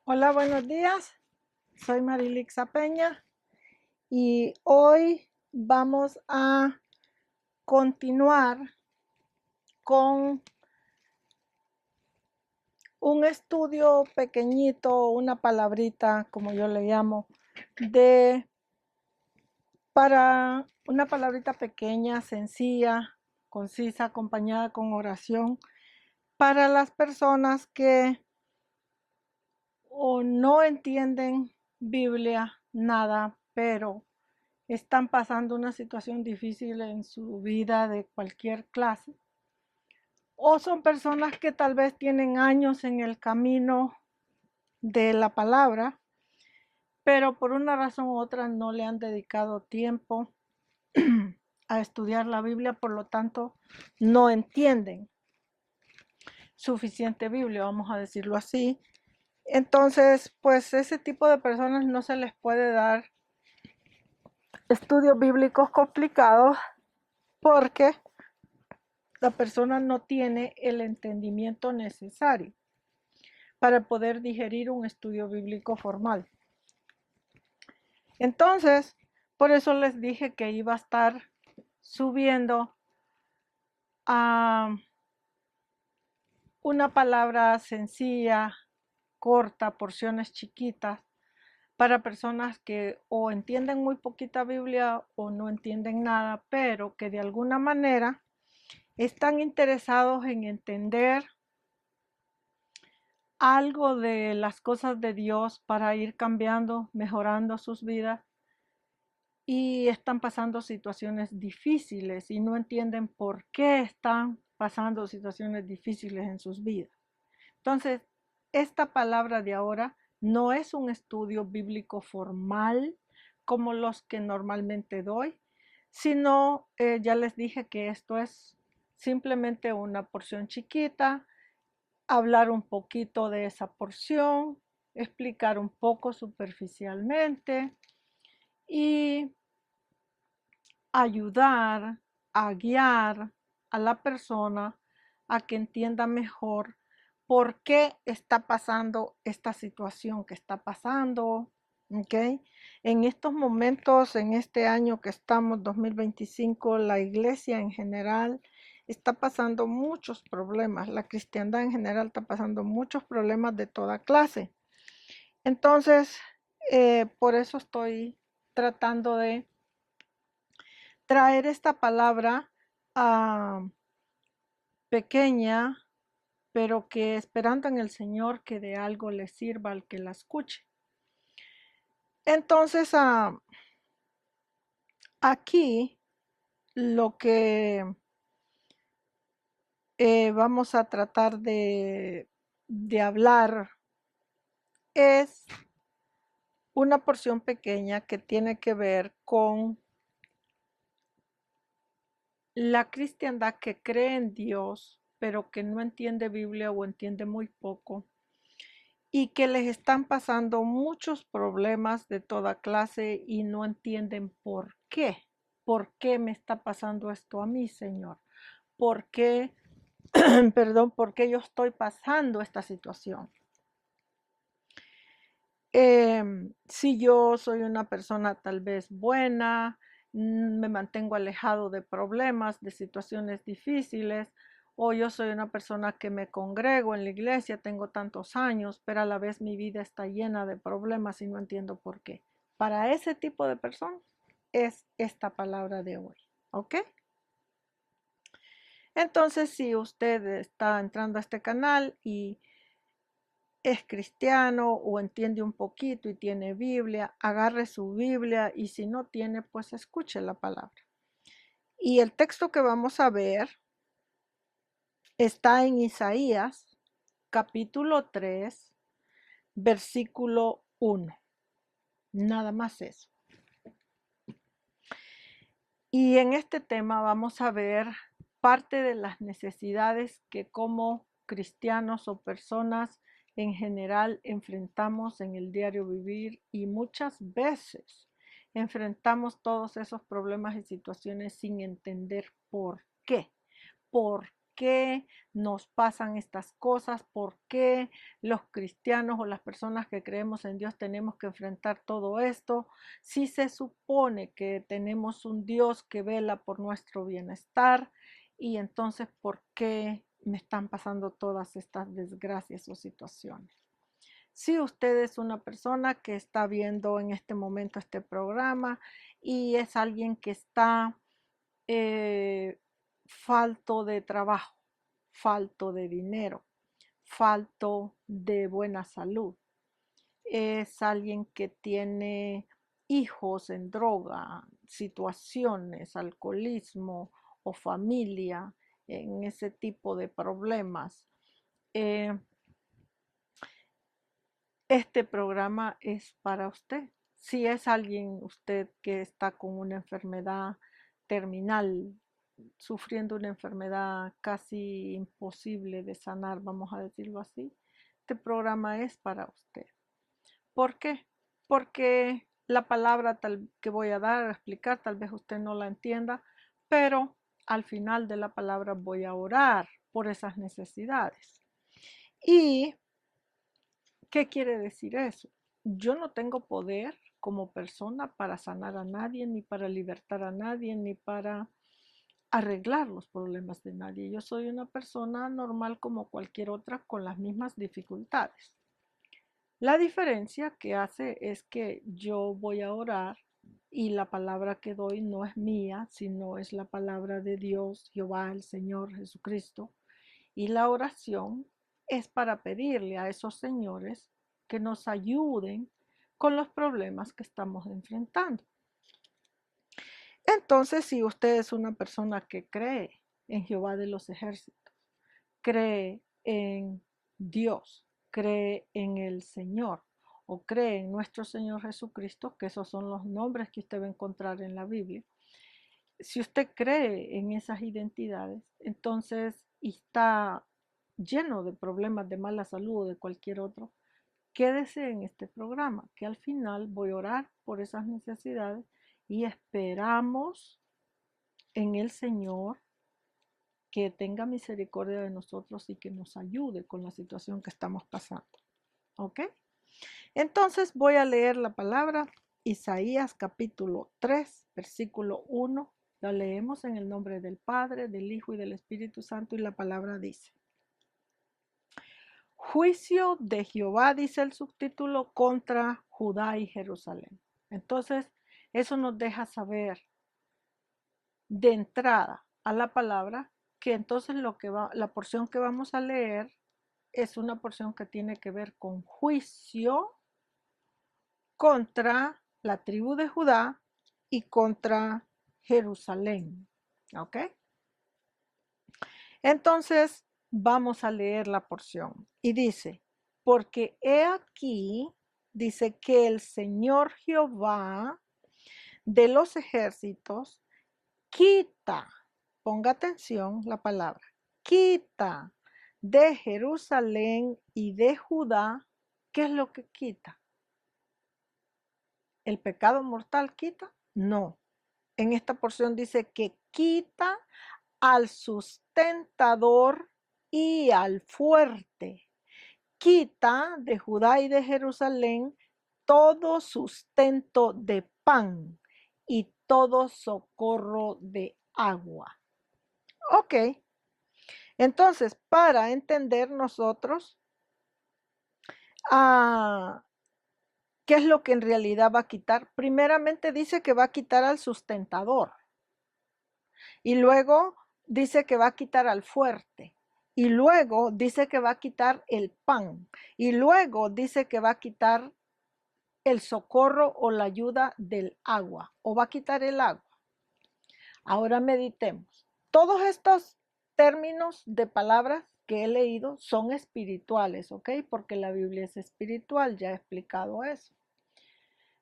Hola, buenos días. Soy Marilixa Peña y hoy vamos a continuar con un estudio pequeñito, una palabrita, como yo le llamo, de para una palabrita pequeña, sencilla, concisa, acompañada con oración para las personas que o no entienden Biblia nada, pero están pasando una situación difícil en su vida de cualquier clase, o son personas que tal vez tienen años en el camino de la palabra, pero por una razón u otra no le han dedicado tiempo a estudiar la Biblia, por lo tanto no entienden suficiente Biblia, vamos a decirlo así. Entonces, pues ese tipo de personas no se les puede dar estudios bíblicos complicados porque la persona no tiene el entendimiento necesario para poder digerir un estudio bíblico formal. Entonces, por eso les dije que iba a estar subiendo a una palabra sencilla, corta, porciones chiquitas, para personas que o entienden muy poquita Biblia o no entienden nada, pero que de alguna manera están interesados en entender algo de las cosas de Dios para ir cambiando, mejorando sus vidas y están pasando situaciones difíciles y no entienden por qué están pasando situaciones difíciles en sus vidas. Entonces, esta palabra de ahora no es un estudio bíblico formal como los que normalmente doy, sino ya les dije que esto es simplemente una porción chiquita, hablar un poquito de esa porción, explicar un poco superficialmente y ayudar a guiar a la persona a que entienda mejor por qué está pasando esta situación que está pasando. ¿Ok? En estos momentos, en este año que estamos, 2025, la iglesia en general está pasando muchos problemas, la cristiandad en general está pasando muchos problemas de toda clase. Entonces, por eso estoy tratando de traer esta palabra pequeña, pero que esperando en el Señor que de algo le sirva al que la escuche. Entonces, aquí lo que vamos a tratar de hablar es una porción pequeña que tiene que ver con la cristiandad que cree en Dios, pero que no entiende Biblia o entiende muy poco, y que les están pasando muchos problemas de toda clase y no entienden por qué. ¿Por qué me está pasando esto a mí, Señor? ¿Por qué, perdón, por qué yo estoy pasando esta situación? Si yo soy una persona tal vez buena, me mantengo alejado de problemas, de situaciones difíciles, o yo soy una persona que me congrego en la iglesia, tengo tantos años, pero a la vez mi vida está llena de problemas y no entiendo por qué. Para ese tipo de personas es esta palabra de hoy, ¿ok? Entonces, si usted está entrando a este canal y es cristiano o entiende un poquito y tiene Biblia, agarre su Biblia y si no tiene, pues escuche la palabra. Y el texto que vamos a ver está en Isaías capítulo 3, versículo 1. Nada más eso. Y en este tema vamos a ver parte de las necesidades que como cristianos o personas en general enfrentamos en el diario vivir y muchas veces enfrentamos todos esos problemas y situaciones sin entender por qué. ¿Por qué nos pasan estas cosas, por qué los cristianos o las personas que creemos en Dios tenemos que enfrentar todo esto, si se supone que tenemos un Dios que vela por nuestro bienestar, y entonces por qué me están pasando todas estas desgracias o situaciones. Si usted es una persona que está viendo en este momento este programa y es alguien que está falto de trabajo, falto de dinero, falto de buena salud, es alguien que tiene hijos en droga, situaciones, alcoholismo o familia en ese tipo de problemas. Eh, Este programa es para usted. Si es alguien usted que está con una enfermedad terminal, sufriendo una enfermedad casi imposible de sanar, vamos a decirlo así, este programa es para usted. ¿Por qué? Porque la palabra que voy a dar, a explicar, tal vez usted no la entienda, pero al final de la palabra voy a orar por esas necesidades. ¿Y qué quiere decir eso? Yo no tengo poder como persona para sanar a nadie, ni para libertar a nadie, ni para arreglar los problemas de nadie. Yo soy una persona normal como cualquier otra con las mismas dificultades. La diferencia que hace es que yo voy a orar y la palabra que doy no es mía, sino es la palabra de Dios, Jehová, el Señor Jesucristo. Y la oración es para pedirle a esos señores que nos ayuden con los problemas que estamos enfrentando. Entonces, si usted es una persona que cree en Jehová de los ejércitos, cree en Dios, cree en el Señor o cree en nuestro Señor Jesucristo, que esos son los nombres que usted va a encontrar en la Biblia, si usted cree en esas identidades, entonces está lleno de problemas de mala salud o de cualquier otro, quédese en este programa, que al final voy a orar por esas necesidades y esperamos en el Señor que tenga misericordia de nosotros y que nos ayude con la situación que estamos pasando. ¿Ok? Entonces voy a leer la palabra Isaías capítulo 3, versículo 1. Lo leemos en el nombre del Padre, del Hijo y del Espíritu Santo y la palabra dice: Juicio de Jehová, dice el subtítulo, contra Judá y Jerusalén. Entonces, eso nos deja saber de entrada a la palabra que entonces la porción que vamos a leer es una porción que tiene que ver con juicio contra la tribu de Judá y contra Jerusalén. ¿Ok? Entonces vamos a leer la porción y dice: porque he aquí, dice, que el Señor Jehová de los ejércitos quita, ponga atención la palabra, quita de Jerusalén y de Judá. ¿Qué es lo que quita? ¿El pecado mortal quita? No. En esta porción dice que quita al sustentador y al fuerte. Quita de Judá y de Jerusalén todo sustento de pan y todo socorro de agua. Ok, entonces para entender nosotros qué es lo que en realidad va a quitar, primeramente dice que va a quitar al sustentador y luego dice que va a quitar al fuerte y luego dice que va a quitar el pan y luego dice que va a quitar el socorro o la ayuda del agua o va a quitar el agua. Ahora meditemos. Todos estos términos de palabras que he leído son espirituales, ¿ok? Porque la Biblia es espiritual, ya he explicado eso.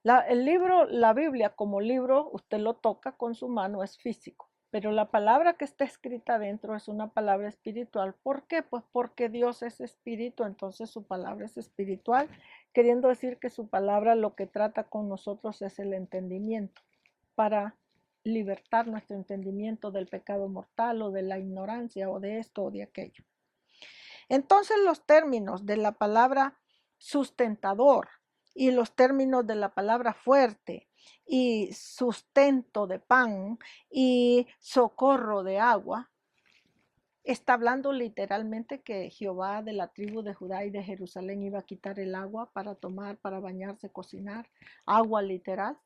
La Biblia como libro, usted lo toca con su mano, es físico, pero la palabra que está escrita dentro es una palabra espiritual. ¿Por qué? Pues porque Dios es espíritu, entonces su palabra es espiritual, queriendo decir que su palabra lo que trata con nosotros es el entendimiento para libertar nuestro entendimiento del pecado mortal o de la ignorancia o de esto o de aquello. Entonces los términos de la palabra sustentador y los términos de la palabra fuerte y sustento de pan y socorro de agua, está hablando literalmente que Jehová de la tribu de Judá y de Jerusalén iba a quitar el agua para tomar, para bañarse, cocinar, agua literal.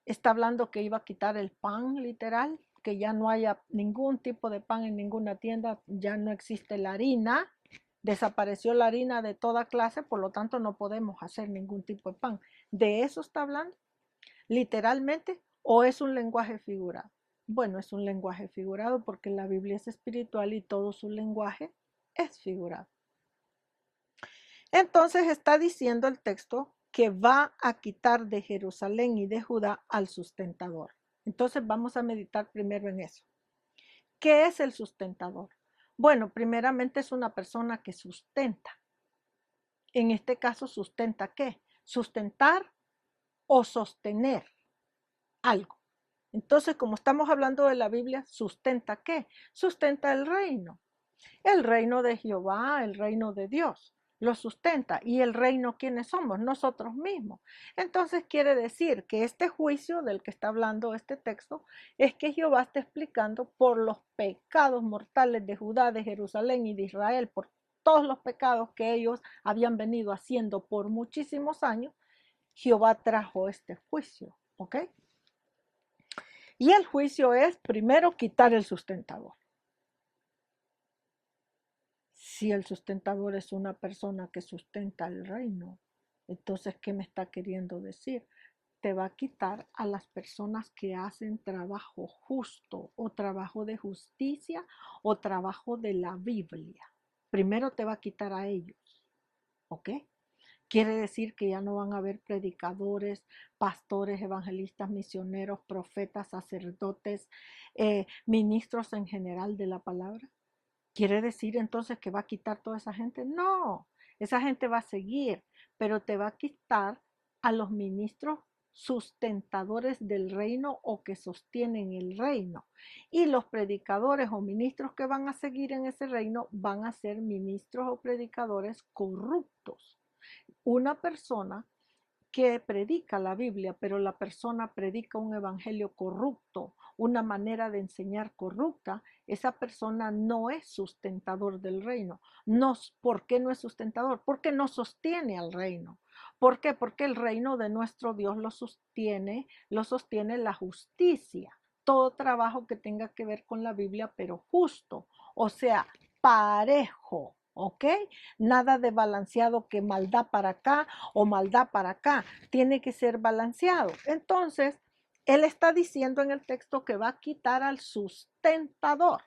Está hablando que iba a quitar el pan literal, que ya no haya ningún tipo de pan en ninguna tienda, ya no existe la harina, desapareció la harina de toda clase, por lo tanto no podemos hacer ningún tipo de pan. ¿De eso está hablando literalmente o es un lenguaje figurado? Bueno, es un lenguaje figurado porque la Biblia es espiritual y todo su lenguaje es figurado. Entonces está diciendo el texto que va a quitar de Jerusalén y de Judá al sustentador. Entonces vamos a meditar primero en eso. ¿Qué es el sustentador? Bueno, primeramente es una persona que sustenta. En este caso, ¿sustenta qué? Sustentar o sostener algo. Entonces, como estamos hablando de la Biblia, ¿sustenta qué? Sustenta el reino de Jehová, el reino de Dios. Lo sustenta. ¿Y el reino quiénes somos? Nosotros mismos. Entonces quiere decir que este juicio del que está hablando este texto es que Jehová está explicando por los pecados mortales de Judá, de Jerusalén y de Israel, por todos los pecados que ellos habían venido haciendo por muchísimos años, Jehová trajo este juicio, ¿ok? Y el juicio es primero quitar el sustentador. Si el sustentador es una persona que sustenta el reino, entonces, ¿qué me está queriendo decir? Te va a quitar a las personas que hacen trabajo justo o trabajo de justicia o trabajo de la Biblia. Primero te va a quitar a ellos, ¿ok? Quiere decir que ya no van a haber predicadores, pastores, evangelistas, misioneros, profetas, sacerdotes, ministros en general de la palabra. ¿Quiere decir entonces que va a quitar toda esa gente? No, esa gente va a seguir, pero te va a quitar a los ministros sustentadores del reino o que sostienen el reino. Y los predicadores o ministros que van a seguir en ese reino van a ser ministros o predicadores corruptos. Una persona que predica la Biblia, pero la persona predica un evangelio corrupto, una manera de enseñar corrupta, esa persona no es sustentador del reino. No, ¿por qué no es sustentador? Porque no sostiene al reino. ¿Por qué? Porque el reino de nuestro Dios lo sostiene la justicia. Todo trabajo que tenga que ver con la Biblia, pero justo, o sea, parejo. ¿Ok? Nada de balanceado que maldad para acá o maldad para acá. Tiene que ser balanceado. Entonces, él está diciendo en el texto que va a quitar al sustentador.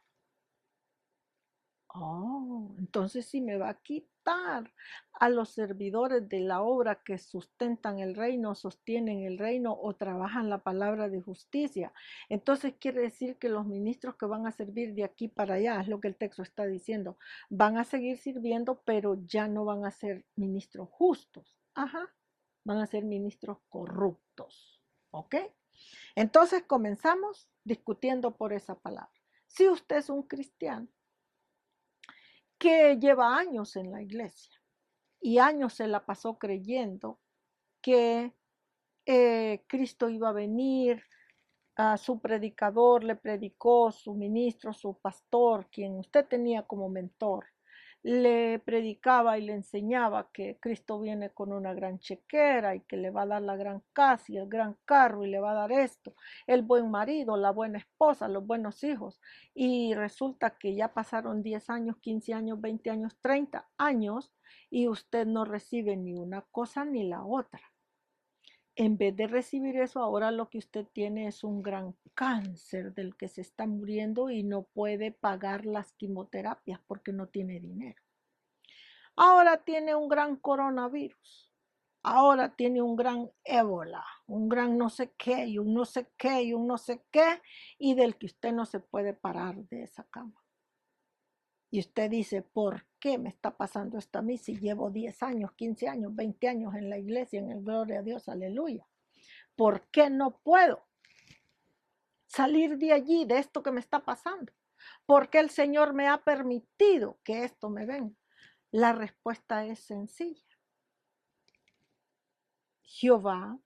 Oh, entonces sí me va a quitar a los servidores de la obra que sustentan el reino, sostienen el reino o trabajan la palabra de justicia. Entonces quiere decir que los ministros que van a servir de aquí para allá, es lo que el texto está diciendo, van a seguir sirviendo, pero ya no van a ser ministros justos. Ajá, van a ser ministros corruptos. ¿Ok? Entonces comenzamos discutiendo por esa palabra. Si usted es un cristiano, que lleva años en la iglesia y años se la pasó creyendo que Cristo iba a venir, a su predicador le predicó, su ministro, su pastor, quien usted tenía como mentor, le predicaba y le enseñaba que Cristo viene con una gran chequera y que le va a dar la gran casa y el gran carro y le va a dar esto, el buen marido, la buena esposa, los buenos hijos. Y resulta que ya pasaron 10 años, 15 años, 20 años, 30 años y usted no recibe ni una cosa ni la otra. En vez de recibir eso, ahora lo que usted tiene es un gran cáncer del que se está muriendo y no puede pagar las quimioterapias porque no tiene dinero. Ahora tiene un gran coronavirus. Ahora tiene un gran ébola, un gran no sé qué y un no sé qué y un no sé qué y del que usted no se puede parar de esa cama. Y usted dice, ¿por qué me está pasando esto a mí si llevo 10 años, 15 años, 20 años en la iglesia, en el gloria a Dios, aleluya? ¿Por qué no puedo? salir de allí, de esto que me está pasando? ¿Por qué el Señor me ha permitido que esto me venga? La respuesta es sencilla. Jehová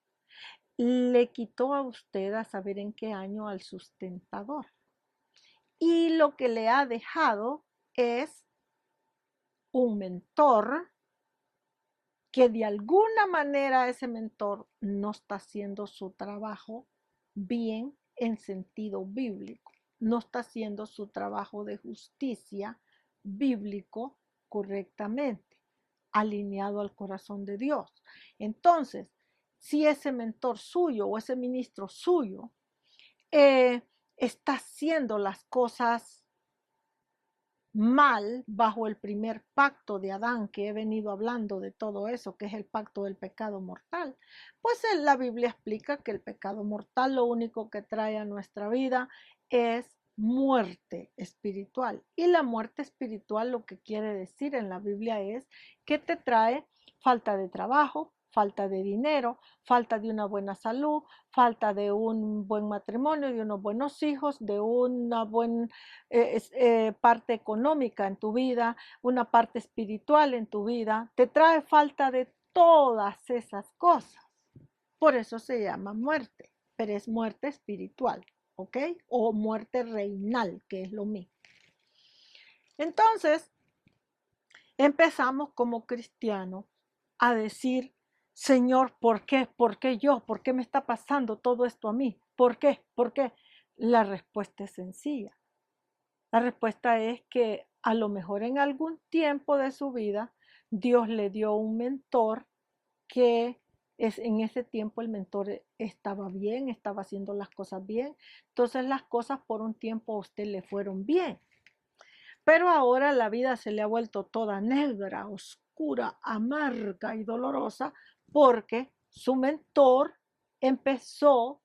le quitó a usted a saber en qué año al sustentador. Y lo que le ha dejado es un mentor que de alguna manera ese mentor no está haciendo su trabajo bien en sentido bíblico, no está haciendo su trabajo de justicia bíblico correctamente, alineado al corazón de Dios. Entonces, si ese mentor suyo o ese ministro suyo está haciendo las cosas mal bajo el primer pacto de Adán, que he venido hablando de todo eso, que es el pacto del pecado mortal, pues en la Biblia explica que el pecado mortal lo único que trae a nuestra vida es muerte espiritual. Y la muerte espiritual lo que quiere decir en la Biblia es que te trae falta de trabajo, falta de dinero, falta de una buena salud, falta de un buen matrimonio, de unos buenos hijos, de una buena parte económica en tu vida, una parte espiritual en tu vida. Te trae falta de todas esas cosas. Por eso se llama muerte, pero es muerte espiritual, ¿ok? O muerte reinal, que es lo mismo. Entonces, empezamos como cristianos a decir, Señor, ¿por qué? ¿Por qué yo? ¿Por qué me está pasando todo esto a mí? ¿Por qué? ¿Por qué? La respuesta es sencilla. La respuesta es que a lo mejor en algún tiempo de su vida Dios le dio un mentor que en ese tiempo el mentor estaba bien, estaba haciendo las cosas bien. Entonces las cosas por un tiempo a usted le fueron bien. Pero ahora la vida se le ha vuelto toda negra, oscura, amarga y dolorosa porque su mentor empezó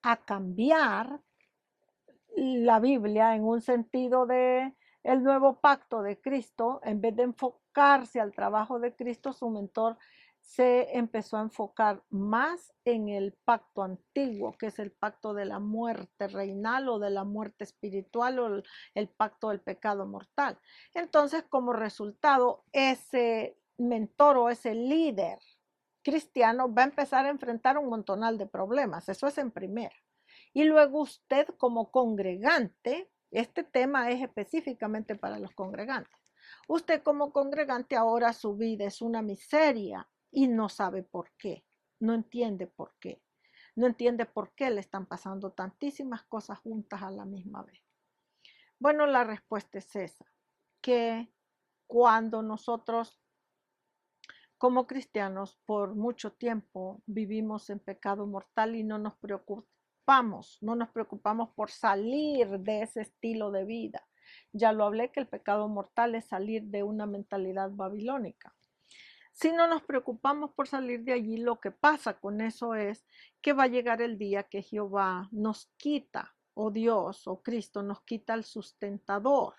a cambiar la Biblia en un sentido de el nuevo pacto de Cristo. En vez de enfocarse al trabajo de Cristo, su mentor se empezó a enfocar más en el pacto antiguo, que es el pacto de la muerte reinal o de la muerte espiritual o el pacto del pecado mortal. Entonces, como resultado, ese mentor o ese líder cristiano va a empezar a enfrentar un montonal de problemas. Eso es en primera. Y luego usted como congregante, este tema es específicamente para los congregantes. Usted como congregante ahora su vida es una miseria y no sabe por qué, no entiende por qué. No entiende por qué le están pasando tantísimas cosas juntas a la misma vez. Bueno, la respuesta es esa, que cuando nosotros como cristianos por mucho tiempo vivimos en pecado mortal y no nos preocupamos por salir de ese estilo de vida. Ya lo hablé que el pecado mortal es salir de una mentalidad babilónica. Si no nos preocupamos por salir de allí, lo que pasa con eso es que va a llegar el día que Jehová nos quita, o Dios, o Cristo nos quita el sustentador.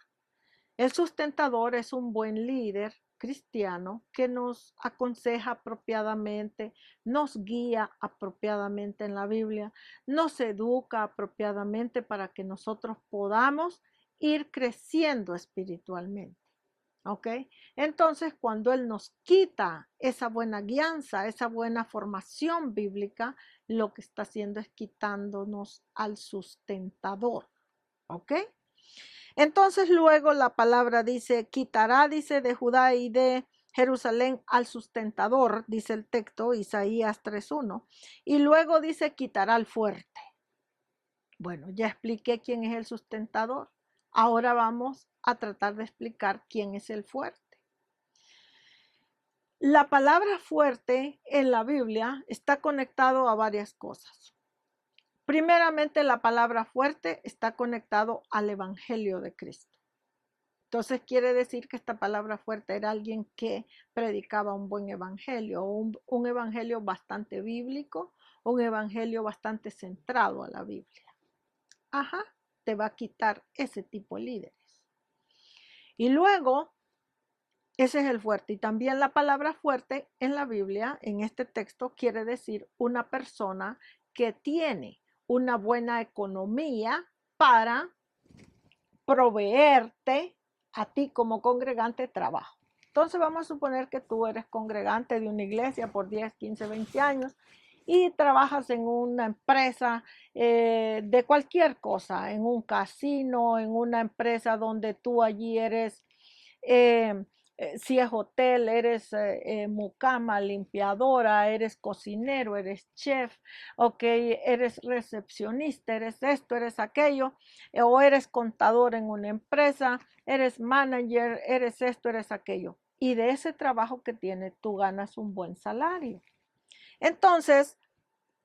El sustentador es un buen líder cristiano que nos aconseja apropiadamente, nos guía apropiadamente en la Biblia, nos educa apropiadamente para que nosotros podamos ir creciendo espiritualmente. ¿Ok? Entonces, cuando Él nos quita esa buena guianza, esa buena formación bíblica, lo que está haciendo es quitándonos al sustentador. ¿Ok? Entonces luego la palabra dice, quitará, dice, de Judá y de Jerusalén al sustentador, dice el texto, Isaías 3:1. Y luego dice, quitará al fuerte. Bueno, ya expliqué quién es el sustentador. Ahora vamos a tratar de explicar quién es el fuerte. La palabra fuerte en la Biblia está conectado a varias cosas. Primeramente, la palabra fuerte está conectado al Evangelio de Cristo. Entonces quiere decir que esta palabra fuerte era alguien que predicaba un buen evangelio, un evangelio bastante bíblico, un evangelio bastante centrado a la Biblia. Ajá, te va a quitar ese tipo de líderes. Y luego, ese es el fuerte. Y también la palabra fuerte en la Biblia, en este texto, quiere decir una persona que tiene una buena economía para proveerte a ti como congregante trabajo. Entonces vamos a suponer que tú eres congregante de una iglesia por 10, 15, 20 años y trabajas en una empresa de cualquier cosa, en un casino, en una empresa donde tú allí eres, eh, si es hotel, eres mucama, limpiadora, eres cocinero, eres chef, ok, eres recepcionista, eres esto, eres aquello, o eres contador en una empresa, eres manager, eres esto, eres aquello. Y de ese trabajo que tienes, tú ganas un buen salario. Entonces,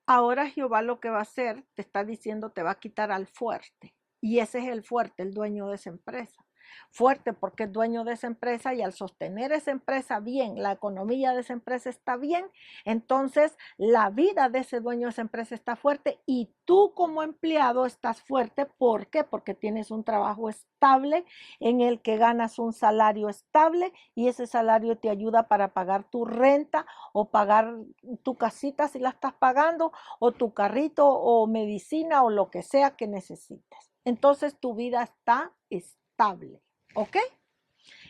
ahora Jehová lo que va a hacer, te está diciendo, te va a quitar al fuerte. Y ese es el fuerte, el dueño de esa empresa. Fuerte porque es dueño de esa empresa y al sostener esa empresa bien, la economía de esa empresa está bien, entonces la vida de ese dueño de esa empresa está fuerte y tú como empleado estás fuerte. ¿Por qué? Porque tienes un trabajo estable en el que ganas un salario estable y ese salario te ayuda para pagar tu renta o pagar tu casita si la estás pagando o tu carrito o medicina o lo que sea que necesites. Entonces tu vida está estable, ¿ok?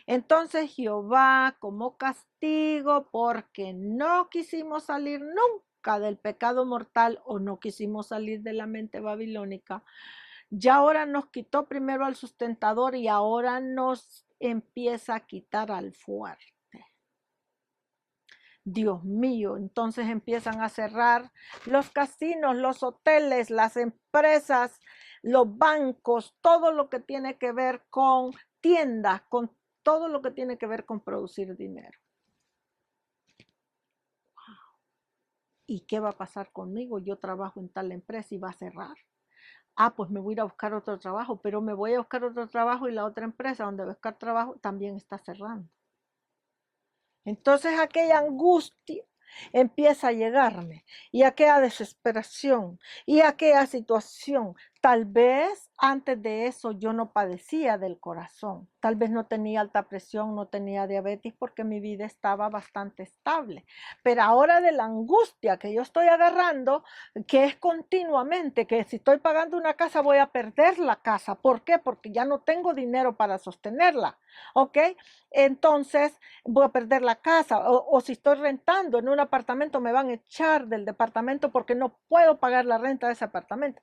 Entonces Jehová, como castigo porque no quisimos salir nunca del pecado mortal o no quisimos salir de la mente babilónica, ya ahora nos quitó primero al sustentador y ahora nos empieza a quitar al fuerte. Dios mío, entonces empiezan a cerrar los casinos, los hoteles, las empresas, los bancos, todo lo que tiene que ver con tiendas, con todo lo que tiene que ver con producir dinero. ¿Y qué va a pasar conmigo? Yo trabajo en tal empresa y va a cerrar. Ah, pues me voy a ir a buscar otro trabajo, pero me voy a buscar otro trabajo y la otra empresa donde voy a buscar trabajo también está cerrando. Entonces aquella angustia empieza a llegarme y aquella desesperación y aquella situación. Tal vez antes de eso yo no padecía del corazón, tal vez no tenía alta presión, no tenía diabetes porque mi vida estaba bastante estable, pero ahora de la angustia que yo estoy agarrando, que es continuamente, que si estoy pagando una casa voy a perder la casa. ¿Por qué? Porque ya no tengo dinero para sostenerla, ¿ok? Entonces voy a perder la casa o si estoy rentando en un apartamento me van a echar del departamento porque no puedo pagar la renta de ese apartamento.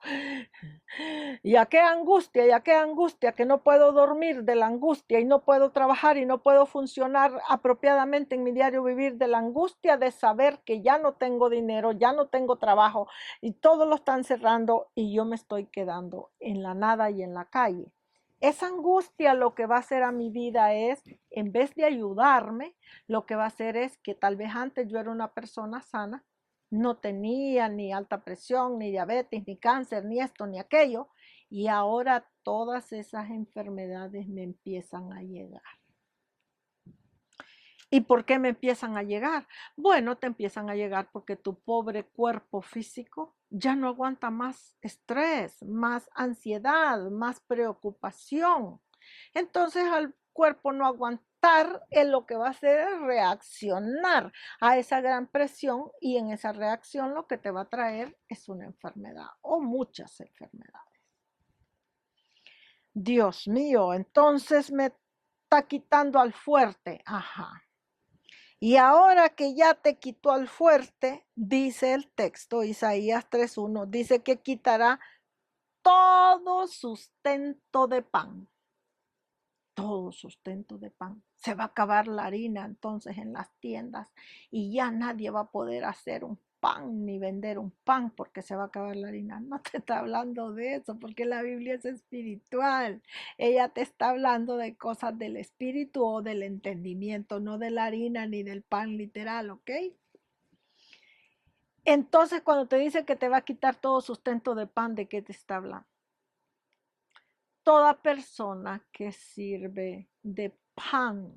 Y a qué angustia que no puedo dormir de la angustia y no puedo trabajar y no puedo funcionar apropiadamente en mi diario vivir de la angustia de saber que ya no tengo dinero, ya no tengo trabajo y todo lo están cerrando y yo me estoy quedando en la nada y en la calle. Esa angustia lo que va a hacer a mi vida es, en vez de ayudarme, lo que va a hacer es que tal vez antes yo era una persona sana, no tenía ni alta presión, ni diabetes, ni cáncer, ni esto, ni aquello, y ahora todas esas enfermedades me empiezan a llegar. ¿Y por qué me empiezan a llegar? Bueno, te empiezan a llegar porque tu pobre cuerpo físico ya no aguanta más estrés, más ansiedad, más preocupación. Entonces al cuerpo no aguantar, él lo que va a hacer es reaccionar a esa gran presión y en esa reacción lo que te va a traer es una enfermedad o muchas enfermedades. Dios mío, entonces me está quitando al fuerte. Ajá. Y ahora que ya te quitó al fuerte, dice el texto, Isaías 3:1, dice que quitará todo sustento de pan. Todo sustento de pan. Se va a acabar la harina entonces en las tiendas y ya nadie va a poder hacer un pan ni vender un pan porque se va a acabar la harina. No te está hablando de eso porque la Biblia es espiritual. Ella te está hablando de cosas del espíritu o del entendimiento, no de la harina ni del pan literal, ¿ok? Entonces cuando te dice que te va a quitar todo sustento de pan, ¿de qué te está hablando? Toda persona que sirve de pan.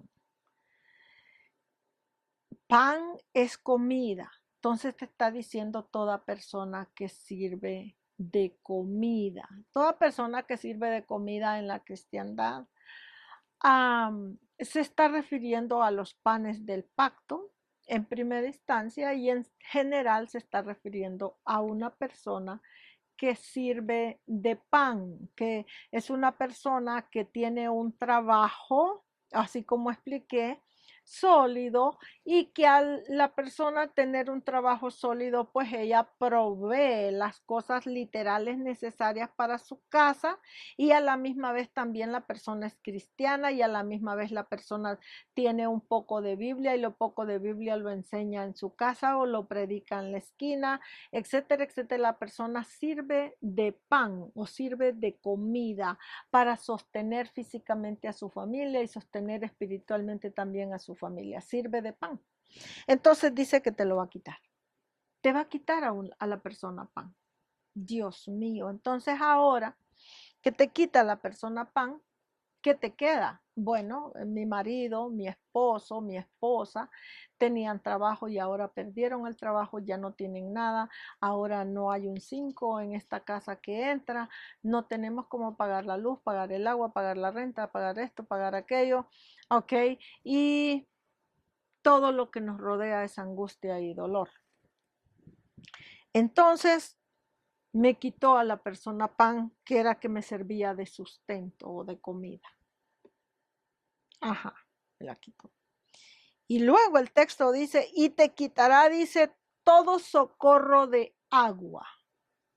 Pan es comida. Entonces te está diciendo toda persona que sirve de comida. Toda persona que sirve de comida en la cristiandad se está refiriendo a los panes del pacto en primera instancia y en general se está refiriendo a una persona que sirve de pan, que es una persona que tiene un trabajo, así como expliqué, sólido, y que al la persona tener un trabajo sólido, pues ella provee las cosas literales necesarias para su casa, y a la misma vez también la persona es cristiana, y a la misma vez la persona tiene un poco de Biblia, y lo poco de Biblia lo enseña en su casa o lo predica en la esquina, etcétera, etcétera. La persona sirve de pan o sirve de comida para sostener físicamente a su familia y sostener espiritualmente también a su familia. Sirve de pan. Entonces dice que te lo va a quitar. Te va a quitar a la persona pan. Dios mío. Entonces ahora que te quita la persona pan, ¿qué te queda? Bueno, mi marido, mi esposo, mi esposa tenían trabajo y ahora perdieron el trabajo, ya no tienen nada, ahora no hay un 5 en esta casa que entra, no tenemos cómo pagar la luz, pagar el agua, pagar la renta, pagar esto, pagar aquello, ¿ok? Y todo lo que nos rodea es angustia y dolor. Entonces me quitó a la persona pan que era que me servía de sustento o de comida. Ajá, me la quitó. Y luego el texto dice, y te quitará, dice, todo socorro de agua.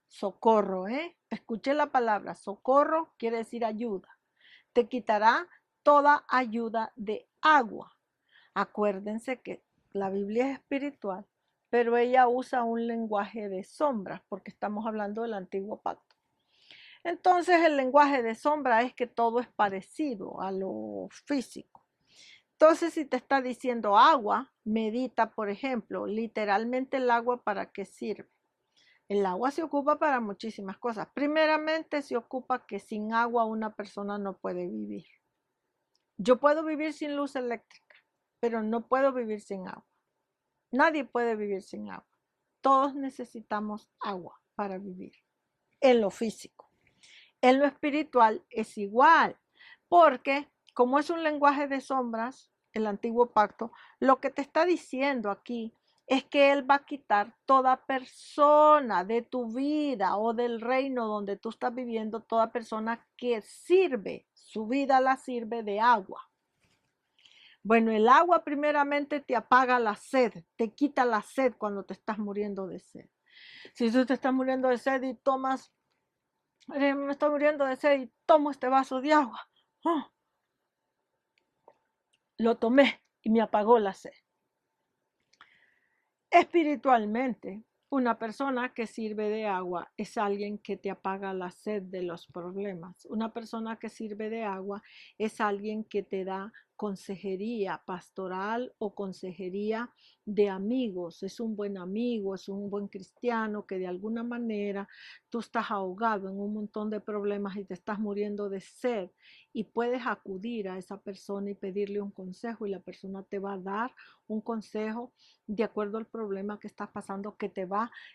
Socorro, ¿eh? Escuché la palabra, socorro quiere decir ayuda. Te quitará toda ayuda de agua. Acuérdense que la Biblia es espiritual, pero ella usa un lenguaje de sombras, porque estamos hablando del antiguo pacto. Entonces el lenguaje de sombra es que todo es parecido a lo físico. Entonces, si te está diciendo agua, medita, por ejemplo, literalmente el agua para qué sirve. El agua se ocupa para muchísimas cosas. Primeramente, se ocupa que sin agua una persona no puede vivir. Yo puedo vivir sin luz eléctrica, pero no puedo vivir sin agua. Nadie puede vivir sin agua. Todos necesitamos agua para vivir, en lo físico. En lo espiritual es igual, porque como es un lenguaje de sombras, el antiguo pacto, lo que te está diciendo aquí es que Él va a quitar toda persona de tu vida o del reino donde tú estás viviendo, toda persona que sirve, su vida la sirve de agua. Bueno, el agua primeramente te apaga la sed, te quita la sed cuando te estás muriendo de sed. Si tú te estás muriendo de sed y tomas me estoy muriendo de sed y tomo este vaso de agua. Oh, lo tomé y me apagó la sed. Espiritualmente, una persona que sirve de agua es alguien que te apaga la sed de los problemas. Una persona que sirve de agua es alguien que te da consejería pastoral o consejería de amigos. Es un buen amigo, es un buen cristiano que de alguna manera tú estás ahogado en un montón de problemas y te estás muriendo de sed y puedes acudir a esa persona y pedirle un consejo y la persona te va a dar un consejo de acuerdo al problema que estás pasando,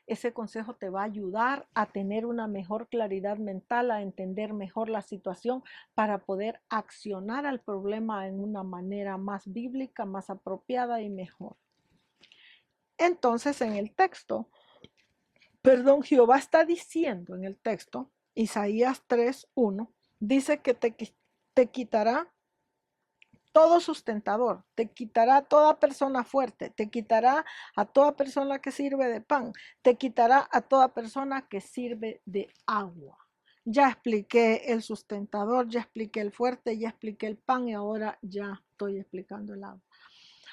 ese consejo te va a ayudar a tener una mejor claridad mental, a entender mejor la situación para poder accionar al problema en una manera más bíblica, más apropiada y mejor. Entonces, en el texto, Jehová está diciendo en el texto, Isaías 3:1, dice que te quitará todo sustentador, te quitará toda persona fuerte, te quitará a toda persona que sirve de pan, te quitará a toda persona que sirve de agua. Ya expliqué el sustentador, ya expliqué el fuerte, ya expliqué el pan y ahora ya estoy explicando el agua.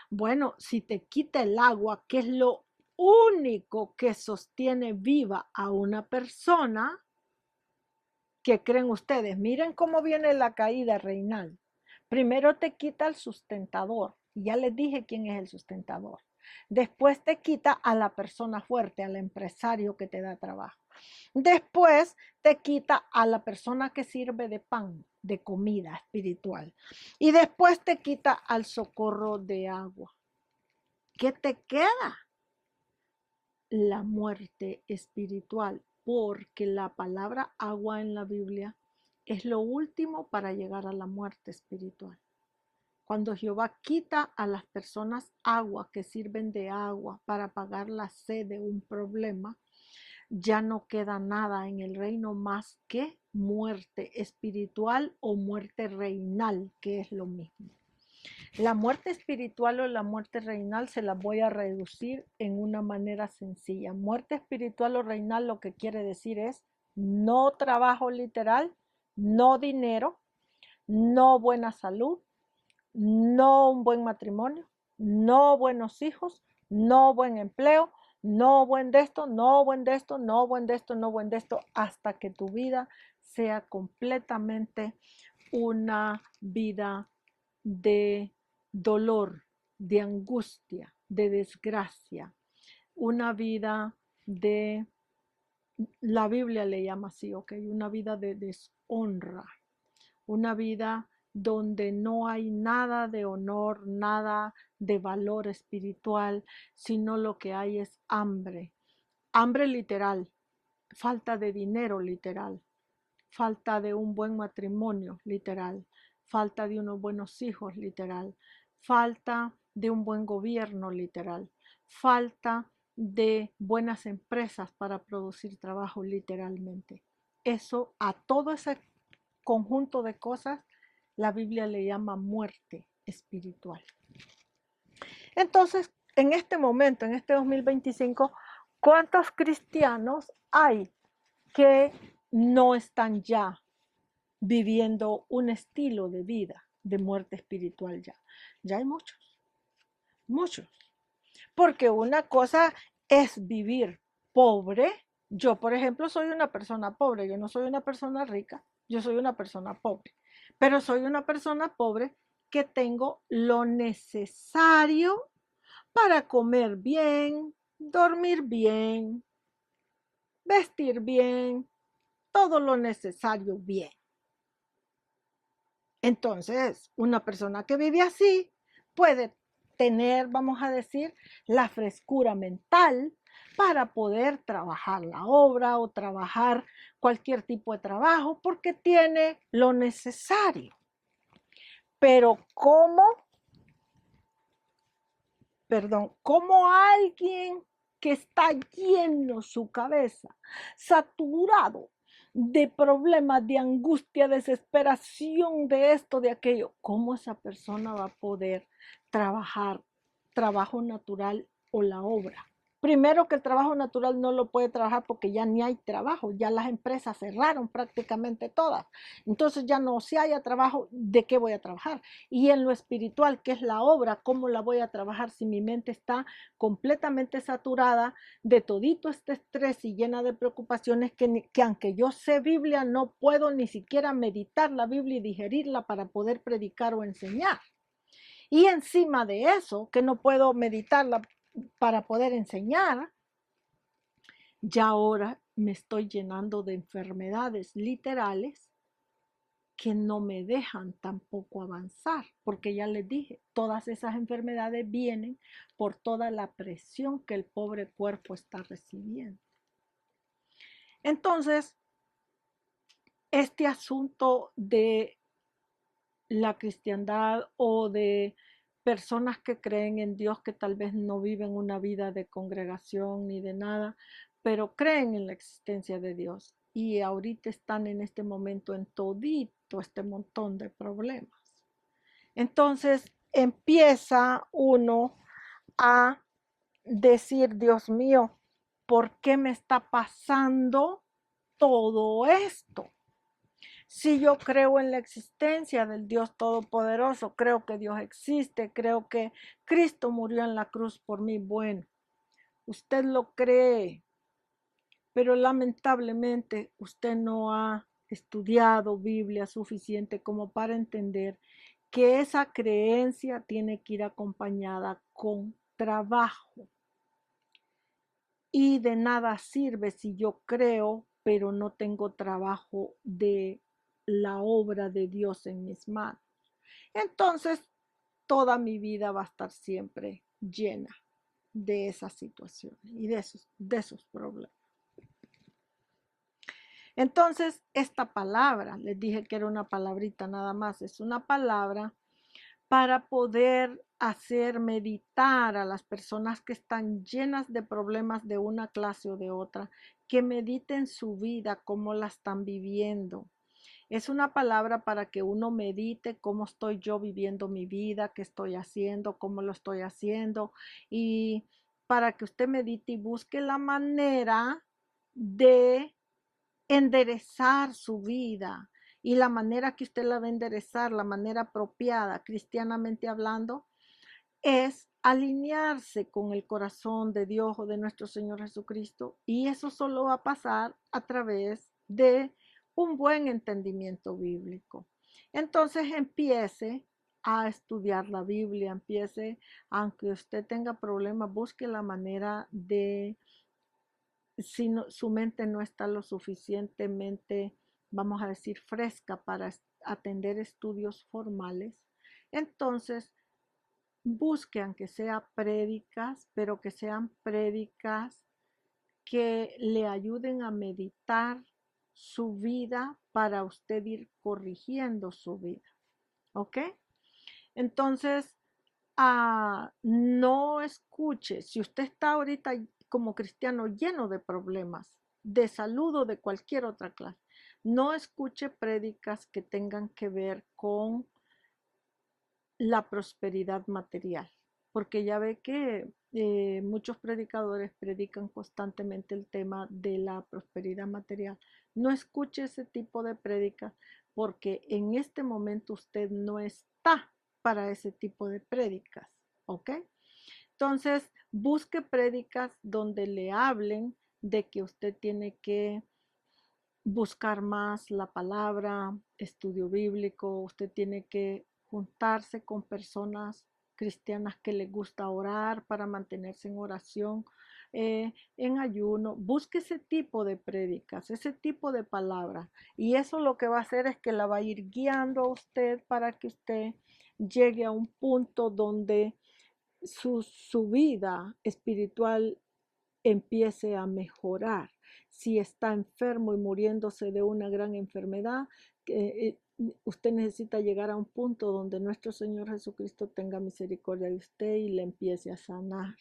Bueno, si te quita el agua, que es lo único que sostiene viva a una persona, ¿qué creen ustedes? Miren cómo viene la caída reinal. Primero te quita el sustentador. Ya les dije quién es el sustentador. Después te quita a la persona fuerte, al empresario que te da trabajo. Después te quita a la persona que sirve de pan, de comida espiritual. Y después te quita al socorro de agua. ¿Qué te queda? La muerte espiritual, porque la palabra agua en la Biblia es lo último para llegar a la muerte espiritual. Cuando Jehová quita a las personas agua que sirven de agua para apagar la sed de un problema, ya no queda nada en el reino más que muerte espiritual o muerte reinal, que es lo mismo. La muerte espiritual o la muerte reinal se la voy a reducir en una manera sencilla. Muerte espiritual o reinal lo que quiere decir es no trabajo literal, no dinero, no buena salud, no un buen matrimonio, no buenos hijos, no buen empleo, no buen de esto, no buen de esto, no buen de esto, no buen de esto, hasta que tu vida sea completamente una vida de dolor, de angustia, de desgracia, una vida de, la Biblia le llama así, ¿ok? Una vida de deshonra, una vida donde no hay nada de honor, nada de valor espiritual, sino lo que hay es hambre. Hambre literal, falta de dinero literal, falta de un buen matrimonio literal, falta de unos buenos hijos literal, falta de un buen gobierno literal, falta de buenas empresas para producir trabajo literalmente. Eso, a todo ese conjunto de cosas, la Biblia le llama muerte espiritual. Entonces, en este momento, en este 2025, ¿cuántos cristianos hay que no están ya viviendo un estilo de vida de muerte espiritual ya? Ya hay muchos, muchos. Porque una cosa es vivir pobre. Yo, por ejemplo, soy una persona pobre, yo no soy una persona rica, yo soy una persona pobre, pero soy una persona pobre que tengo lo necesario para comer bien, dormir bien, vestir bien, todo lo necesario bien. Entonces, una persona que vive así puede tener, vamos a decir, la frescura mental para poder trabajar la obra o trabajar cualquier tipo de trabajo porque tiene lo necesario. Pero ¿cómo alguien que está lleno su cabeza, saturado de problemas, de angustia, desesperación, de esto, de aquello, cómo esa persona va a poder trabajar trabajo natural o la obra? Primero que el trabajo natural no lo puede trabajar porque ya ni hay trabajo, ya las empresas cerraron prácticamente todas. Entonces ya no si haya trabajo, ¿de qué voy a trabajar? Y en lo espiritual, que es la obra, ¿cómo la voy a trabajar si mi mente está completamente saturada de todito este estrés y llena de preocupaciones que aunque yo sé Biblia, no puedo ni siquiera meditar la Biblia y digerirla para poder predicar o enseñar? Y encima de eso, que no puedo meditarla para poder enseñar, ya ahora me estoy llenando de enfermedades literales que no me dejan tampoco avanzar, porque ya les dije, todas esas enfermedades vienen por toda la presión que el pobre cuerpo está recibiendo. Entonces, este asunto de la cristiandad o de personas que creen en Dios que tal vez no viven una vida de congregación ni de nada, pero creen en la existencia de Dios y ahorita están en este momento en todito este montón de problemas. Entonces empieza uno a decir, Dios mío, ¿por qué me está pasando todo esto? Si yo creo en la existencia del Dios Todopoderoso, creo que Dios existe, creo que Cristo murió en la cruz por mí, bueno, usted lo cree, pero lamentablemente usted no ha estudiado Biblia suficiente como para entender que esa creencia tiene que ir acompañada con trabajo. Y de nada sirve si yo creo, pero no tengo trabajo de la obra de Dios en mis manos. Entonces, toda mi vida va a estar siempre llena de esas situaciones y de esos problemas. Entonces, esta palabra, les dije que era una palabrita nada más, es una palabra para poder hacer meditar a las personas que están llenas de problemas de una clase o de otra, que mediten su vida, cómo la están viviendo. Es una palabra para que uno medite cómo estoy yo viviendo mi vida, qué estoy haciendo, cómo lo estoy haciendo, y para que usted medite y busque la manera de enderezar su vida. Y la manera que usted la va a enderezar, la manera apropiada, cristianamente hablando, es alinearse con el corazón de Dios o de nuestro Señor Jesucristo. Y eso solo va a pasar a través de un buen entendimiento bíblico. Entonces empiece a estudiar la Biblia, empiece, aunque usted tenga problemas, busque la manera de, si no, su mente no está lo suficientemente, vamos a decir, fresca para atender estudios formales, entonces busque aunque sea prédicas, pero que sean prédicas que le ayuden a meditar su vida para usted ir corrigiendo su vida. ¿Ok? Entonces, no escuche, si usted está ahorita como cristiano lleno de problemas, de salud o de cualquier otra clase, no escuche prédicas que tengan que ver con la prosperidad material, porque ya ve que muchos predicadores predican constantemente el tema de la prosperidad material. No escuche ese tipo de prédicas porque en este momento usted no está para ese tipo de prédicas, ¿ok? Entonces, busque prédicas donde le hablen de que usted tiene que buscar más la palabra, estudio bíblico, usted tiene que juntarse con personas cristianas que les gusta orar para mantenerse en oración, en ayuno. Busque ese tipo de prédicas, ese tipo de palabra. Y eso lo que va a hacer es que la va a ir guiando a usted para que usted llegue a un punto donde su vida espiritual empiece a mejorar. Si está enfermo y muriéndose de una gran enfermedad, usted necesita llegar a un punto donde nuestro Señor Jesucristo tenga misericordia de usted y le empiece a sanar.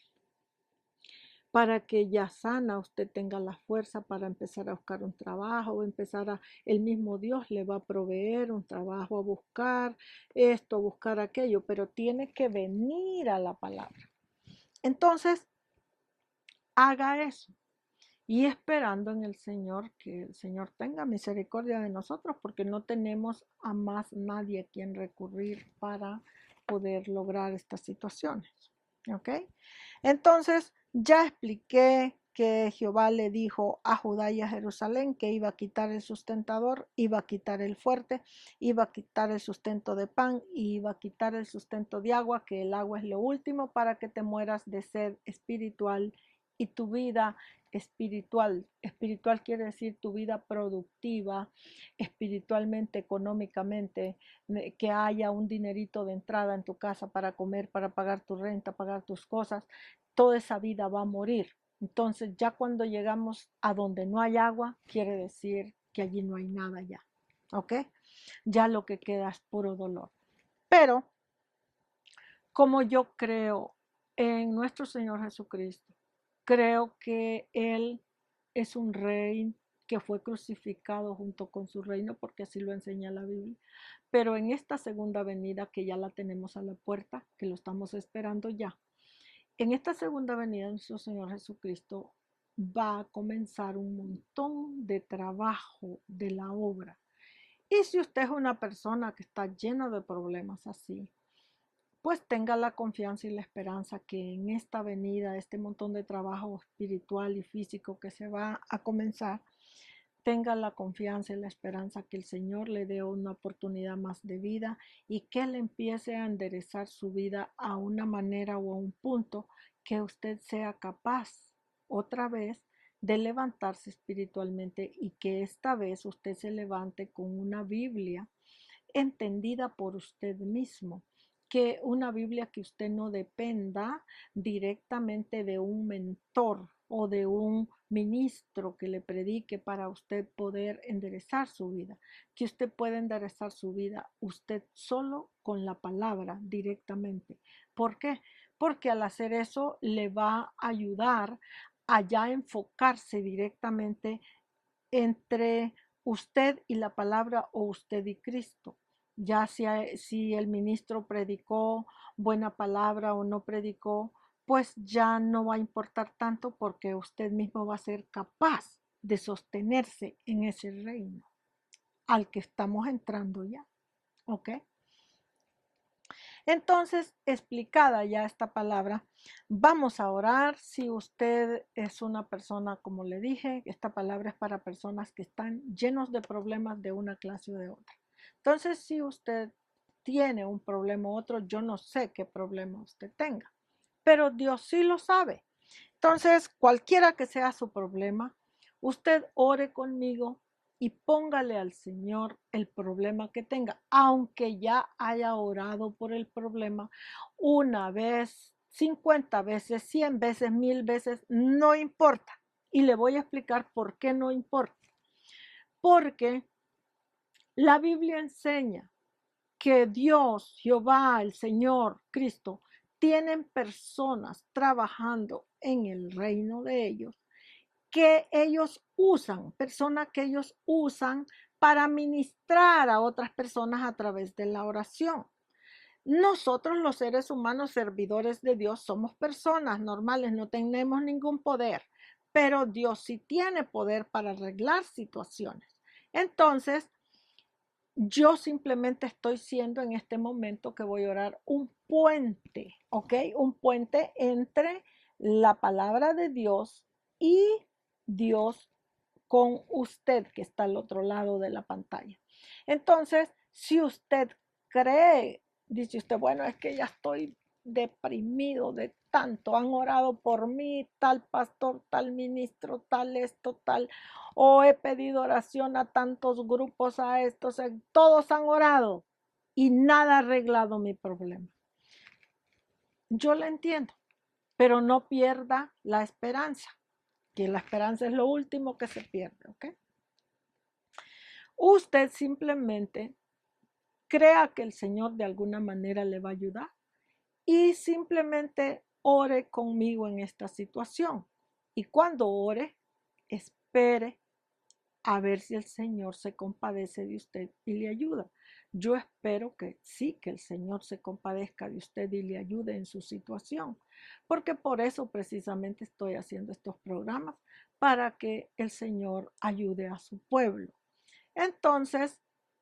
Para que ya sana usted tenga la fuerza para empezar a buscar un trabajo, el mismo Dios le va a proveer un trabajo, a buscar esto, a buscar aquello, pero tiene que venir a la palabra. Entonces, haga eso y esperando en el Señor que el Señor tenga misericordia de nosotros, porque no tenemos a más nadie a quien recurrir para poder lograr estas situaciones. ¿Ok? Entonces, ya expliqué que Jehová le dijo a Judá y a Jerusalén que iba a quitar el sustentador, iba a quitar el fuerte, iba a quitar el sustento de pan y iba a quitar el sustento de agua, que el agua es lo último para que te mueras de sed espiritual y tu vida espiritual. Espiritual quiere decir tu vida productiva, espiritualmente, económicamente, que haya un dinerito de entrada en tu casa para comer, para pagar tu renta, pagar tus cosas. Toda esa vida va a morir. Entonces ya cuando llegamos a donde no hay agua, quiere decir que allí no hay nada ya. ¿Ok? Ya lo que queda es puro dolor. Pero como yo creo en nuestro Señor Jesucristo, creo que Él es un rey que fue crucificado junto con su reino, porque así lo enseña la Biblia. Pero en esta segunda venida, que ya la tenemos a la puerta, que lo estamos esperando ya, en esta segunda venida de nuestro Señor Jesucristo va a comenzar un montón de trabajo de la obra. Y si usted es una persona que está llena de problemas así, pues tenga la confianza y la esperanza que en esta venida, este montón de trabajo espiritual y físico que se va a comenzar, tenga la confianza y la esperanza que el Señor le dé una oportunidad más de vida y que Él empiece a enderezar su vida a una manera o a un punto que usted sea capaz otra vez de levantarse espiritualmente y que esta vez usted se levante con una Biblia entendida por usted mismo, que una Biblia que usted no dependa directamente de un mentor o de un ministro que le predique para usted poder enderezar su vida, que usted puede enderezar su vida usted solo con la palabra directamente. ¿Por qué? Porque al hacer eso le va a ayudar a ya enfocarse directamente entre usted y la palabra o usted y Cristo. Ya si el ministro predicó buena palabra o no predicó, pues ya no va a importar tanto porque usted mismo va a ser capaz de sostenerse en ese reino al que estamos entrando ya. ¿Ok? Entonces, explicada ya esta palabra, vamos a orar. Si usted es una persona, como le dije, esta palabra es para personas que están llenos de problemas de una clase o de otra. Entonces, si usted tiene un problema u otro, yo no sé qué problema usted tenga, pero Dios sí lo sabe. Entonces, cualquiera que sea su problema, usted ore conmigo y póngale al Señor el problema que tenga, aunque ya haya orado por el problema una vez, 50 veces, 100 veces, 1000 veces, no importa. Y le voy a explicar por qué no importa. Porque la Biblia enseña que Dios, Jehová, el Señor, Cristo, tienen personas trabajando en el reino de ellos que ellos usan, personas que ellos usan para ministrar a otras personas a través de la oración. Nosotros los seres humanos servidores de Dios somos personas normales, no tenemos ningún poder, pero Dios sí tiene poder para arreglar situaciones. Entonces, yo simplemente estoy siendo en este momento que voy a orar un puente, ¿ok? Un puente entre la palabra de Dios y Dios con usted que está al otro lado de la pantalla. Entonces, si usted cree, dice usted, bueno, es que ya estoy deprimido de tanto, han orado por mí, tal pastor, tal ministro, tal esto, tal, o he pedido oración a tantos grupos, a estos, todos han orado y nada ha arreglado mi problema. Yo le entiendo, pero no pierda la esperanza, que la esperanza es lo último que se pierde, ¿ok? Usted simplemente crea que el Señor de alguna manera le va a ayudar y simplemente ore conmigo en esta situación. Y cuando ore, espere a ver si el Señor se compadece de usted y le ayuda. Yo espero que sí, que el Señor se compadezca de usted y le ayude en su situación, porque por eso precisamente estoy haciendo estos programas, para que el Señor ayude a su pueblo. Entonces,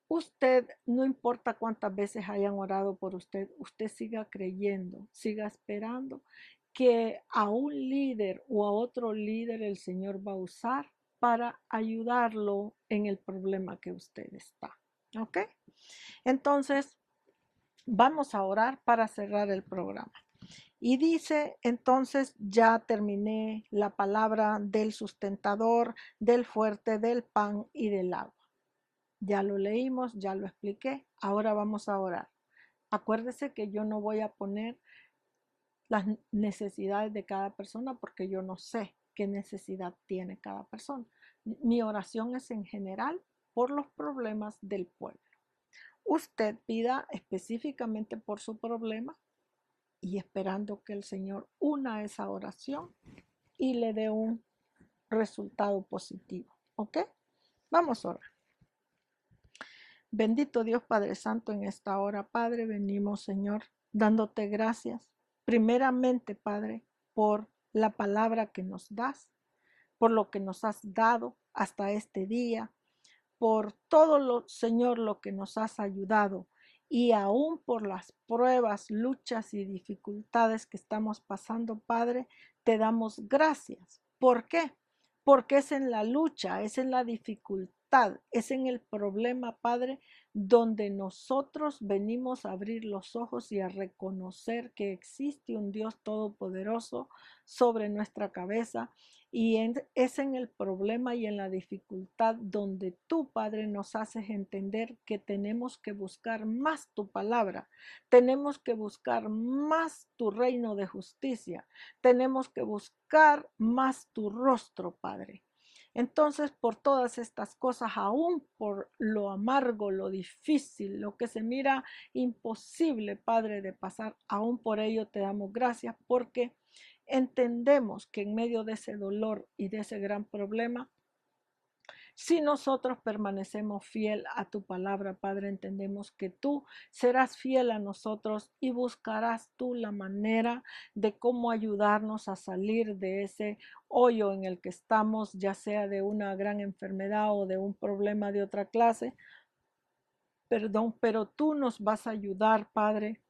usted, no importa cuántas veces hayan orado por usted, usted siga creyendo, siga esperando que a un líder o a otro líder el Señor va a usar para ayudarlo en el problema que usted está. ¿Ok? Entonces, vamos a orar para cerrar el programa. Y dice, entonces ya terminé la palabra del sustentador, del fuerte, del pan y del agua. Ya lo leímos, ya lo expliqué. Ahora vamos a orar. Acuérdese que yo no voy a poner las necesidades de cada persona porque yo no sé qué necesidad tiene cada persona. Mi oración es en general por los problemas del pueblo. Usted pida específicamente por su problema y esperando que el Señor una esa oración y le dé un resultado positivo. ¿Ok? Vamos a orar. Bendito Dios Padre Santo, en esta hora, Padre, venimos, Señor, dándote gracias. Primeramente, Padre, por la palabra que nos das, por lo que nos has dado hasta este día, por todo lo, Señor, lo que nos has ayudado y aún por las pruebas, luchas y dificultades que estamos pasando, Padre, te damos gracias. ¿Por qué? Porque es en la lucha, es en la dificultad, es en el problema, Padre, donde nosotros venimos a abrir los ojos y a reconocer que existe un Dios todopoderoso sobre nuestra cabeza. Y es en el problema y en la dificultad donde tú, Padre, nos haces entender que tenemos que buscar más tu palabra, tenemos que buscar más tu reino de justicia, tenemos que buscar más tu rostro, Padre. Entonces, por todas estas cosas, aún por lo amargo, lo difícil, lo que se mira imposible, Padre, de pasar, aún por ello te damos gracias porque entendemos que en medio de ese dolor y de ese gran problema, si nosotros permanecemos fiel a tu palabra, Padre, entendemos que tú serás fiel a nosotros y buscarás tú la manera de cómo ayudarnos a salir de ese hoyo en el que estamos, ya sea de una gran enfermedad o de un problema de otra clase. Perdón, pero tú nos vas a ayudar, Padre,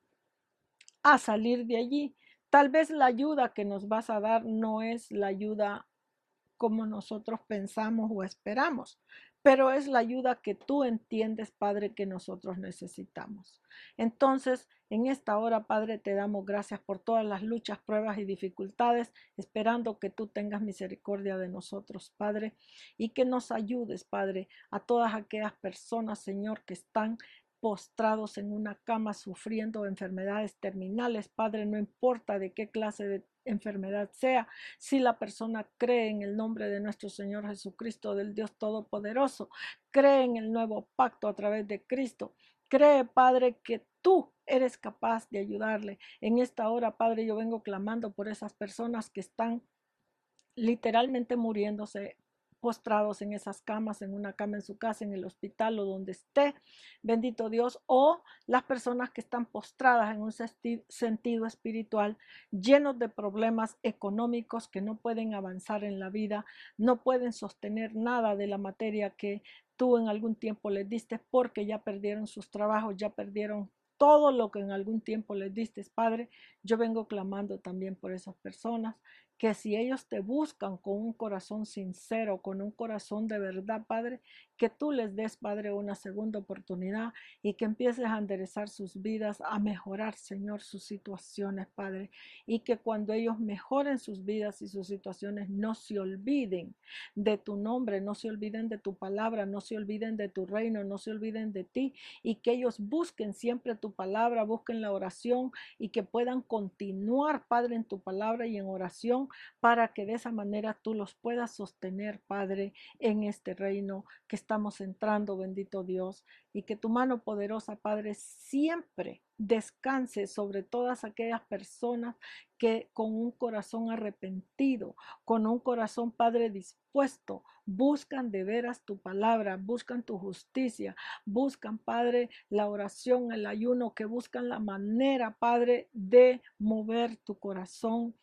a salir de allí. Tal vez la ayuda que nos vas a dar no es la ayuda como nosotros pensamos o esperamos, pero es la ayuda que tú entiendes, Padre, que nosotros necesitamos. Entonces, en esta hora, Padre, te damos gracias por todas las luchas, pruebas y dificultades, esperando que tú tengas misericordia de nosotros, Padre, y que nos ayudes, Padre, a todas aquellas personas, Señor, que están postrados en una cama sufriendo enfermedades terminales. Padre, no importa de qué clase de enfermedad sea, si la persona cree en el nombre de nuestro Señor Jesucristo, del Dios Todopoderoso, cree en el nuevo pacto a través de Cristo, cree, Padre, que tú eres capaz de ayudarle. En esta hora, Padre, yo vengo clamando por esas personas que están literalmente muriéndose, postrados en esas camas, en una cama en su casa, en el hospital o donde esté, bendito Dios, o las personas que están postradas en un sentido espiritual, llenos de problemas económicos, que no pueden avanzar en la vida, no pueden sostener nada de la materia que tú en algún tiempo les diste, porque ya perdieron sus trabajos, ya perdieron todo lo que en algún tiempo les diste, Padre. Yo vengo clamando también por esas personas, que si ellos te buscan con un corazón sincero, con un corazón de verdad, Padre, que tú les des, Padre, una segunda oportunidad y que empieces a enderezar sus vidas, a mejorar, Señor, sus situaciones, Padre, y que cuando ellos mejoren sus vidas y sus situaciones, no se olviden de tu nombre, no se olviden de tu palabra, no se olviden de tu reino, no se olviden de ti, y que ellos busquen siempre tu palabra, busquen la oración y que puedan continuar, Padre, en tu palabra y en oración, para que de esa manera tú los puedas sostener, Padre, en este reino que estamos entrando, bendito Dios, y que tu mano poderosa, Padre, siempre descanse sobre todas aquellas personas que con un corazón arrepentido, con un corazón, Padre, dispuesto, buscan de veras tu palabra, buscan tu justicia, buscan, Padre, la oración, el ayuno, que buscan la manera, Padre, de mover tu corazón,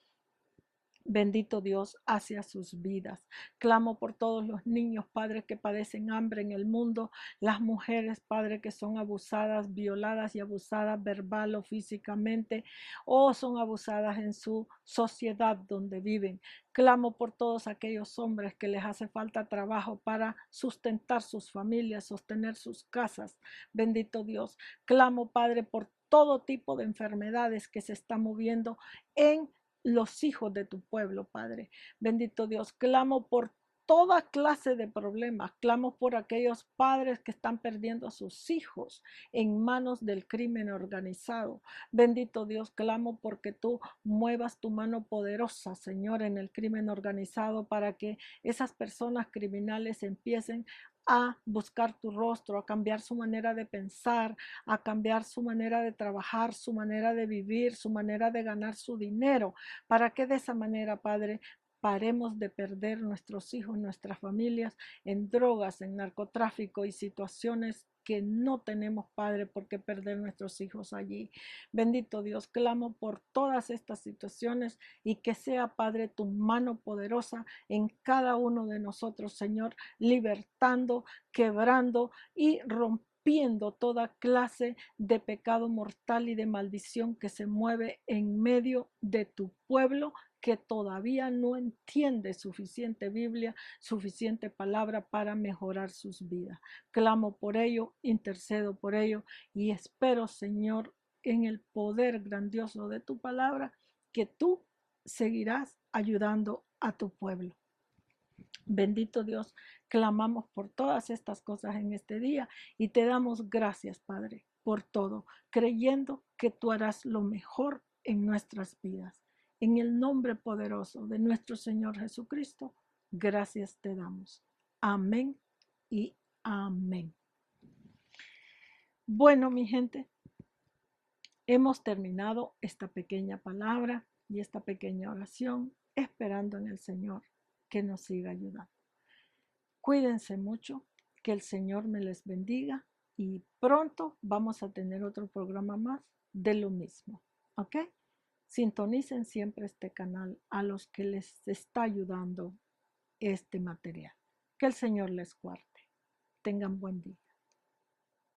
bendito Dios, hacia sus vidas. Clamo por todos los niños, Padre, que padecen hambre en el mundo, las mujeres, Padre, que son abusadas, violadas y abusadas verbal o físicamente, o son abusadas en su sociedad donde viven. Clamo por todos aquellos hombres que les hace falta trabajo para sustentar sus familias, sostener sus casas. Bendito Dios. Clamo, Padre, por todo tipo de enfermedades que se están moviendo en los hijos de tu pueblo, Padre. Bendito Dios, clamo por toda clase de problemas, clamo por aquellos padres que están perdiendo a sus hijos en manos del crimen organizado. Bendito Dios, clamo porque tú muevas tu mano poderosa, Señor, en el crimen organizado, para que esas personas criminales empiecen a buscar tu rostro, a cambiar su manera de pensar, a cambiar su manera de trabajar, su manera de vivir, su manera de ganar su dinero, para que de esa manera, Padre, paremos de perder nuestros hijos, nuestras familias en drogas, en narcotráfico y situaciones que no tenemos, Padre, por qué perder nuestros hijos allí. Bendito Dios, clamo por todas estas situaciones y que sea, Padre, tu mano poderosa en cada uno de nosotros, Señor, libertando, quebrando y rompiendo toda clase de pecado mortal y de maldición que se mueve en medio de tu pueblo que todavía no entiende suficiente Biblia, suficiente palabra para mejorar sus vidas. Clamo por ello, intercedo por ello y espero, Señor, en el poder grandioso de tu palabra, que tú seguirás ayudando a tu pueblo. Bendito Dios, clamamos por todas estas cosas en este día y te damos gracias, Padre, por todo, creyendo que tú harás lo mejor en nuestras vidas. En el nombre poderoso de nuestro Señor Jesucristo, gracias te damos. Amén y amén. Bueno, mi gente, hemos terminado esta pequeña palabra y esta pequeña oración, esperando en el Señor que nos siga ayudando. Cuídense mucho, que el Señor me les bendiga y pronto vamos a tener otro programa más de lo mismo, ¿ok? Sintonicen siempre este canal a los que les está ayudando este material. Que el Señor les guarde. Tengan buen día.